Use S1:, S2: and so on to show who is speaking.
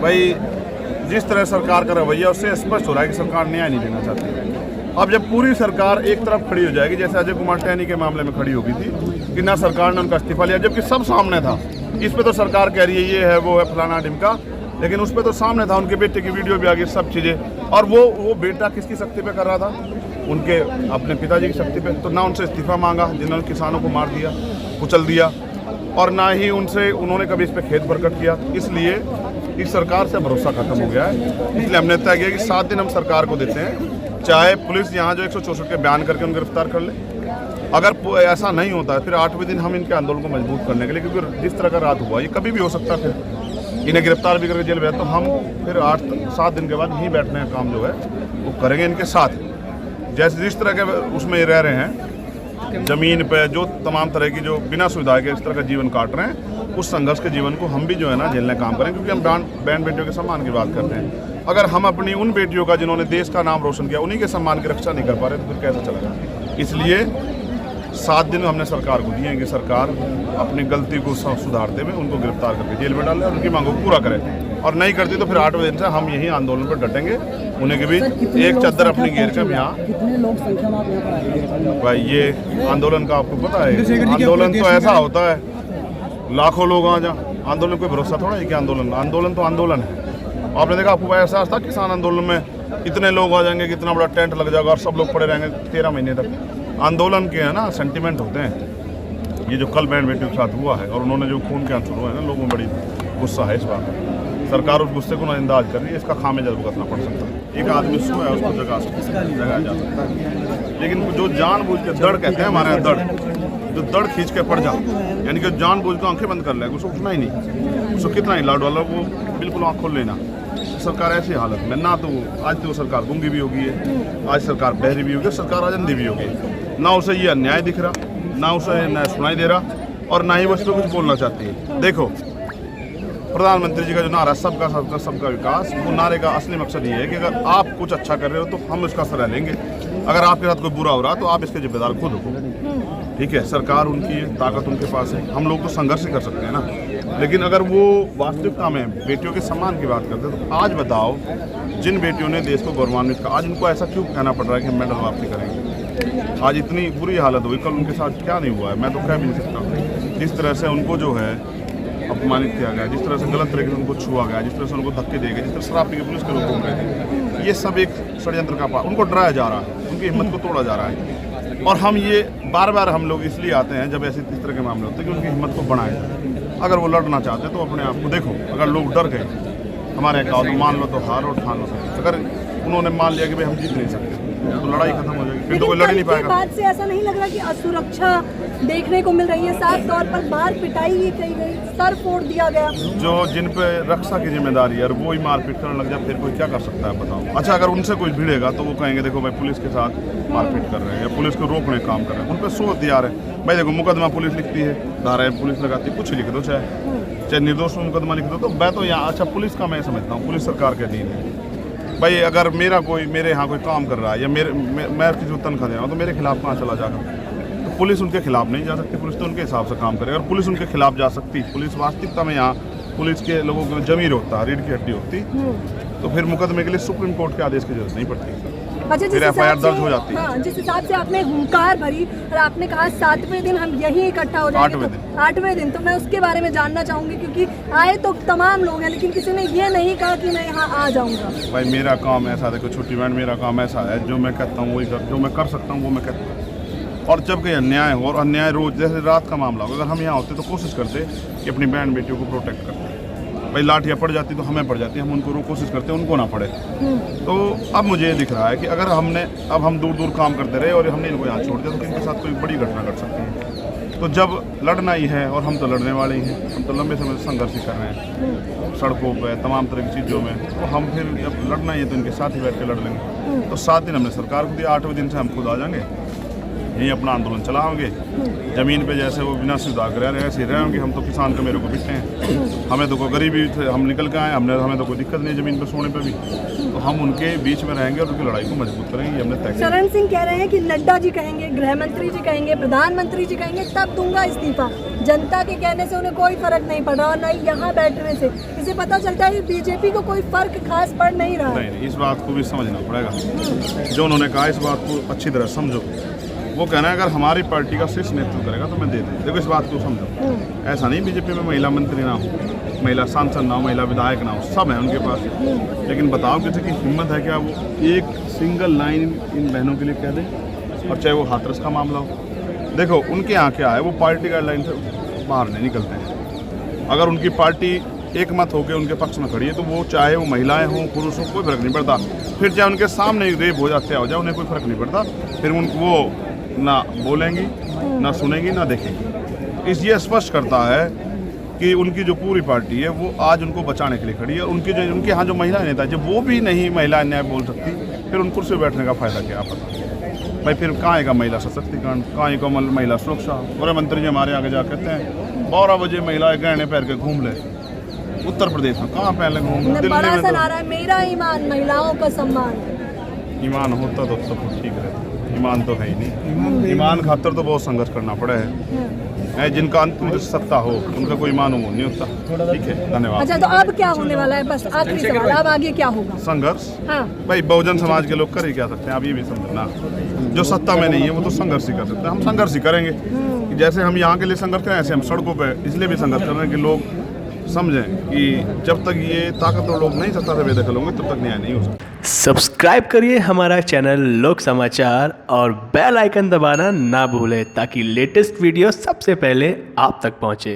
S1: भाई जिस तरह सरकार का रवैया उससे स्पष्ट हो रहा है कि सरकार न्याय नहीं देना चाहती है। अब जब पूरी सरकार एक तरफ खड़ी हो जाएगी, जैसे अजय कुमार टहनी के मामले में खड़ी हो गई थी कि ना सरकार ने उनका इस्तीफा लिया, जबकि सब सामने था। इस पे तो सरकार कह रही है ये है वो है फलाना ढिमका, लेकिन उस पर तो सामने था, उनके बेटे की वीडियो भी आ गई, सब चीज़ें। और वो बेटा किसकी शक्ति पे कर रहा था? उनके अपने पिताजी की शक्ति पे। तो ना उनसे इस्तीफा मांगा जिन्होंने किसानों को मार दिया, कुचल दिया, और ना ही उन्होंने कभी इस पर खेद प्रकट किया। इसलिए इस सरकार से भरोसा खत्म हो गया है। इसलिए हमने तय किया कि 7 दिन हम सरकार को देते हैं, चाहे पुलिस यहाँ जो 164 के बयान करके उनको गिरफ्तार कर ले। अगर ऐसा नहीं होता है फिर 8वें दिन हम इनके आंदोलन को मजबूत करने के लिए, क्योंकि जिस तरह का रात हुआ ये कभी भी हो सकता है, फिर इन्हें गिरफ्तार भी करके जेल भेजा, तो हम फिर 8-7 दिन के बाद यहीं बैठने का काम जो है वो करेंगे इनके साथ। जैसे जिस तरह के उसमें रह रहे हैं ज़मीन पे, जो तमाम तरह की जो बिना सुविधा के इस तरह का जीवन काट रहे हैं, उस संघर्ष के जीवन को हम भी जो है ना झेलने काम करें, क्योंकि हम बहन बेटियों के सम्मान की बात करते हैं। अगर हम अपनी उन बेटियों का जिन्होंने देश का नाम रोशन किया उन्हीं के सम्मान की रक्षा नहीं कर पा रहे तो फिर कैसे चलेगा? इसलिए 7 दिन हमने सरकार को दिए हैं कि सरकार अपनी गलती को सुधारते हुए उनको गिरफ्तार करके जेल में डाले और उनकी मांगों को पूरा करे, और नहीं करती तो फिर 8वें दिन से हम यही आंदोलन पर डटेंगे। उन्हें के बीच एक चादर अपनी घेर के यहाँ।
S2: कितने लोग संख्या में आप यहाँ पर आए?
S1: भाई ये आंदोलन का आपको पता है, आंदोलन तो ऐसा होता है लाखों लोग आ जा, आंदोलन कोई भरोसा थोड़ा है कि आंदोलन तो आंदोलन है। आपने देखा, आपको एहसास था किसान आंदोलन में इतने लोग आ जाएंगे, कितना बड़ा टेंट लग जाएगा और सब लोग पड़े रहेंगे 13 महीने तक। आंदोलन के है ना सेंटिमेंट होते हैं। ये जो कल बहन बेटियों के साथ हुआ है और उन्होंने जो खून के आंसू हुए हैं ना, लोगों में बड़ी गुस्सा है इस बात में। सरकार उस गुस्से को नजरअंदाज कर रही है, इसका खामियाजा भुगतना पड़ सकता है। एक आदमी सोया है उसको जगा जा सकता है, लेकिन जो जानबूझ के दड़ कहते हैं हमारे यहाँ, दड़ जो दड़ खींच के पड़ जा, यानी कि जानबूझ के आंखें बंद कर ले, उसको उठना ही नहीं, उसको कितना ही लाड वाला वो बिल्कुल आँख खोल लेना। सरकार ऐसी हालत में ना, तो आज तो सरकार गूंगी भी होगी है, आज सरकार बहरी भी होगी, सरकार आज अंधी भी होगी। ना उसे ये अन्याय दिख रहा, ना उसे न्याय सुनाई दे रहा, और ना ही वो इस पर कुछ बोलना चाहती है। देखो, प्रधानमंत्री जी का जो नारा सबका सबका सबका विकास, वो नारे का असली मकसद ये है कि अगर आप कुछ अच्छा कर रहे हो तो हम उसका सराह लेंगे, अगर आपके साथ कोई बुरा हो रहा तो आप इसके जिम्मेदार खुद हो। ठीक है, सरकार उनकी है, ताकत उनके पास है, हम लोग तो संघर्ष ही कर सकते हैं ना। लेकिन अगर वो वास्तविकता में बेटियों के सम्मान की बात करते तो आज बताओ, जिन बेटियों ने देश को गौरवान्वित किया, आज उनको ऐसा क्यों कहना पड़ रहा है कि मेडल वापसी करेंगे? आज इतनी बुरी हालत हुई, कल उनके साथ क्या नहीं हुआ है मैं तो कह भी नहीं सकता। जिस तरह से उनको जो है अपमानित किया गया, जिस तरह से गलत तरीके से उनको छुआ गया, जिस तरह से उनको धक्के दिए गए, जिस तरह शराब पी के पुलिस के लोग घूम रहे थे, ये सब एक षड्यंत्र का पार्ट। उनको डराया जा रहा है, उनकी हिम्मत को तोड़ा जा रहा है। और हम ये बार बार हम लोग इसलिए आते हैं जब ऐसे इस तरह के मामले होते हैं कि उनकी हिम्मत को बढ़ाया जाए। अगर वो लड़ना चाहते हैं तो अपने आप को देखो, अगर लोग डर गए हमारे क्या तो मान लो तो हार और ठान लो। अगर उन्होंने मान लिया कि भाई हम जीत नहीं सकते तो लड़ाई खत्म हो जाएगी, फिर तो कोई लड़ ही नहीं पाएगा।
S3: बात से ऐसा नहीं लग रहा कि असुरक्षा देखने को मिल रही है, साफ तौर पर मार पिटाई भी की गई, सर फोड़ दिया गया।
S1: जो जिन पे रक्षा की जिम्मेदारी है और वो ही मारपीट करने लग जाए फिर कोई क्या कर सकता है बताओ? अच्छा, अगर उनसे कोई भिड़ेगा तो वो कहेंगे देखो भाई पुलिस के साथ मारपीट कर रहे हैं या पुलिस को रोकने का काम कर रहे हैं, उन पर 100 हथियार है। भाई देखो, मुकदमा पुलिस लिखती है, धाराएं पुलिस लगाती है, कुछ लिख दो, चाहे निर्दोष में मुकदमा लिख दो, तो मैं तो यहाँ अच्छा पुलिस का मैं समझता हूँ, पुलिस सरकार के अधीन है। भाई अगर मेरे यहाँ कोई काम कर रहा है या मैं किसी को तनख्वाह दे रहा हूँ तो मेरे खिलाफ कहाँ चला जाएगा? तो पुलिस उनके खिलाफ नहीं जा सकती, पुलिस तो उनके हिसाब से काम करे। अगर पुलिस उनके खिलाफ जा सकती, पुलिस वास्तविकता में यहाँ पुलिस के लोगों को जमीर होता, रीढ़ की हड्डी होती, तो फिर मुकदमे के लिए सुप्रीम कोर्ट के आदेश की जरूरत नहीं पड़ती,
S3: अच्छा,
S1: फिर FIR दर्ज हो जाती है।
S3: हाँ, जिस हिसाब से आपने हुंकार भरी और आपने कहा 7वें दिन हम यही इकट्ठा हो जाएंगे, 8वें दिन, तो मैं उसके बारे में जानना चाहूंगी, क्योंकि आए तो तमाम लोग हैं लेकिन किसी ने ये नहीं कहा कि मैं यहाँ आ जाऊंगा।
S1: भाई मेरा काम ऐसा, देखो छोटी बहन, मेरा काम ऐसा है, जो मैं कहता हूँ वही जो मैं कर सकता हूँ वो मैं कहता हूँ। और जब कहीं अन्याय हो, और अन्याय रोज जैसे रात का मामला हो, अगर हम यहाँ होते तो कोशिश करते कि अपनी बहन बेटियों को प्रोटेक्ट करते। भाई लाठियाँ पड़ जाती तो हमें पड़ जाती, हम उनको कोशिश करते उनको ना पड़े। तो अब मुझे ये दिख रहा है कि अगर हम दूर दूर काम करते रहे और हमने इनको यहाँ छोड़ दिया तो इनके साथ कोई बड़ी घटना घट सकती है। तो जब लड़ना ही है, और हम तो लड़ने वाले ही हैं, हम तो लंबे समय से संघर्ष ही कर रहे हैं सड़कों पे तमाम तरह की चीज़ों में, तो हम फिर जब लड़ना ही है तो इनके साथ ही बैठ के लड़ लेंगे। तो 7 दिन हमने सरकार को दिया, 8वें दिन से हम खुद आ जाएंगे यहीं अपना आंदोलन चलाओगे। ज़मीन पे जैसे वो बिना सुविधा रह रहे हैं ऐसे रहेंगे। हम तो किसान का मेरे को बिकते हैं, हमें तो कोई गरीबी हम निकल के आए, हमें तो कोई दिक्कत नहीं ज़मीन पे सोने पे भी, तो हम उनके बीच में रहेंगे और उनकी लड़ाई को मजबूत करेंगे। ये हमने तय किया।
S3: शरण सिंह कह रहे हैं कि नड्डा जी कहेंगे, गृह मंत्री जी कहेंगे, प्रधानमंत्री जी कहेंगे तब दूंगा इस्तीफा। जनता के कहने से उन्हें कोई फर्क नहीं पड़ रहा और न यहाँ बैठने से इसे पता चलता है कि बीजेपी को कोई फर्क खास पड़ नहीं रहा है।
S1: नहीं, इस बात को भी समझना पड़ेगा। जो उन्होंने कहा इस बात को अच्छी तरह समझो। वो कहना है अगर हमारी पार्टी का शीर्ष नेतृत्व करेगा तो मैं दे दूँ। देखो इस बात को समझो, ऐसा नहीं बीजेपी में महिला मंत्री ना हो, महिला सांसद ना हो, महिला विधायक ना हो, सब है उनके पास। लेकिन बताओ किसी की हिम्मत है क्या वो एक सिंगल लाइन इन बहनों के लिए कह दे, और चाहे वो हाथरस का मामला हो। देखो उनके यहाँ क्या है, वो पार्टी गाइडलाइन से बाहर नहीं निकलते हैं। अगर उनकी पार्टी एक मत होकर उनके पक्ष में खड़ी है तो वो चाहे वो महिलाएं हों पुरुष हों कोई फर्क नहीं पड़ता। फिर चाहे उनके सामने रेप हो जाते हो जाए उन्हें कोई फर्क नहीं पड़ता। फिर वो ना बोलेंगी, ना सुनेंगी, ना देखेंगी। इस ये स्पष्ट करता है कि उनकी जो पूरी पार्टी है वो आज उनको बचाने के लिए खड़ी है। और उनके यहाँ जो महिला नेता है जब वो भी नहीं महिला न्याय बोल सकती, फिर उन कुर्सी बैठने का फ़ायदा क्या पता भाई। फिर कहाँ आएगा महिला सशक्तिकरण, कहाँ आएगा महिला सुरक्षा। गृह मंत्री जी हमारे आगे जा कहते हैं 12 बजे महिलाएं गहने पहन के घूम ले। उत्तर प्रदेश में कहाँ पहले घूम, दिल्ली
S3: बड़ा
S1: में
S3: सा नारा है, मेरा ईमान महिलाओं का सम्मान।
S1: ईमान होता तो सब कुछ ठीक रहता। ईमान तो है ही नहीं। ईमान खातर तो बहुत संघर्ष करना पड़ा है। जिनका अंत में सत्ता हो उनका कोई ईमान वो नहीं होता। ठीक है, धन्यवाद।
S3: अच्छा, तो अब क्या होने वाला है? बस आखिरी सवाल, अब आगे क्या होगा?
S1: संघर्ष।
S3: हाँ। भाई
S1: बहुजन समाज के लोग कर ही क्या सकते हैं, आप ये भी समझना। जो सत्ता में नहीं है वो तो संघर्ष ही कर सकते हैं। हम संघर्ष ही करेंगे। जैसे हम यहाँ के लिए संघर्ष करें ऐसे हम सड़कों पर इसलिए भी संघर्ष कर रहे हैं कि लोग समझें कि जब तक ये ताकतवर लोग नहीं सत्ता से बेदखल होंगे तब तक न्याय नहीं हो सकता।
S4: सब्सक्राइब करिए हमारा चैनल लोक समाचार और बेल आइकन दबाना ना भूलें ताकि लेटेस्ट वीडियो सबसे पहले आप तक पहुंचे।